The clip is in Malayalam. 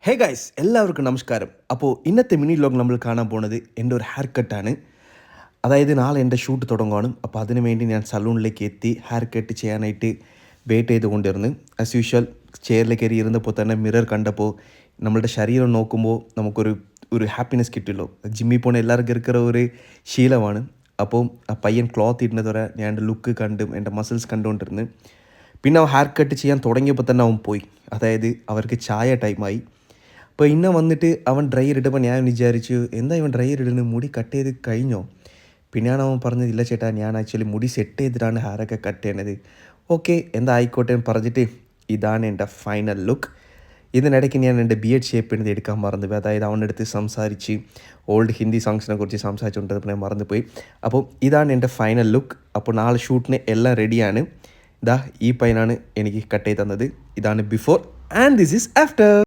ഹേ ഗൈസ് എല്ലാവർക്കും നമസ്കാരം. അപ്പോൾ ഇന്നത്തെ മിനി വ്ലോഗ് നമ്മൾ കാണാൻ പോണത് എൻ്റെ ഒരു ഹെയർ കട്ടാണ്. അതായത് നാളെ എൻ്റെ ഷൂട്ട് തുടങ്ങുകയാണ്. അപ്പോൾ അതിനു വേണ്ടി ഞാൻ സലൂണിലേക്ക് എത്തി ഹെയർ കട്ട് ചെയ്യാനായിട്ട് വെയിറ്റ് ചെയ്തുകൊണ്ടിരുന്നു. ആസ് യൂഷ്വൽ ചെയറിൽ കയറി ഇരുന്നപ്പോൾ തന്നെ മിറർ കണ്ടപ്പോൾ നമ്മളുടെ ശരീരം നോക്കുമ്പോൾ നമുക്കൊരു ഒരു ഹാപ്പിനെസ് കിട്ടുമല്ലോ. ജിമ്മിൽ പോണ എല്ലാവർക്കും ഇരിക്കുന്ന ഒരു ശീലമാണ്. അപ്പോൾ ആ പയ്യൻ ക്ലോത്ത് ഇടുന്നത് വരെ ഞാൻ എൻ്റെ ലുക്ക് കണ്ടും എൻ്റെ മസിൽസ് കണ്ടുകൊണ്ടിരുന്നു. പിന്നെ അവൻ ഹെയർ കട്ട് ചെയ്യാൻ തുടങ്ങിയപ്പോൾ തന്നെ അവൻ പോയി. അതായത് അവർക്ക് ചായ ടൈമായി. അപ്പോൾ ഇന്ന വന്നിട്ട് അവൻ ഡ്രയർ ഇടുമ്പോൾ ഞാൻ വിചാരിച്ചു എന്താ ഇവൻ ഡ്രയർ ഇടുന്നത്, മുടി കട്ട് ചെയ്ത് കഴിഞ്ഞോ? പിന്നെയാണ് അവൻ പറഞ്ഞത് ഇല്ല ചേട്ടാ, ഞാൻ ആക്ച്വലി മുടി സെറ്റ് ചെയ്തിട്ടാണ് ഹെയറൊക്കെ കട്ട് ചെയ്യണത്. ഓക്കെ എന്താ ആയിക്കോട്ടെ എന്ന് പറഞ്ഞിട്ട് ഇതാണ് എൻ്റെ ഫൈനൽ ലുക്ക്. ഇതിനിടയ്ക്ക് ഞാൻ എൻ്റെ ബിയഡ് ഷേപ്പ് ചെയ്ത് എടുക്കാൻ മറന്നുപോയി. അതായത് അവൻ്റെ അടുത്ത് സംസാരിച്ച് ഓൾഡ് ഹിന്ദി സോങ്സിനെ കുറിച്ച് സംസാരിച്ചുകൊണ്ടിരുന്നപ്പോൾ ഞാൻ മറന്നുപോയി. അപ്പോൾ ഇതാണ് എൻ്റെ ഫൈനൽ ലുക്ക്. അപ്പോൾ നാളെ ഷൂട്ടിന് എല്ലാം റെഡിയാണ്. ഇതാ ഈ പയ്യനാണ് എനിക്ക് കട്ട് ചെയ്ത് തന്നത്. ഇതാണ് before and this is after.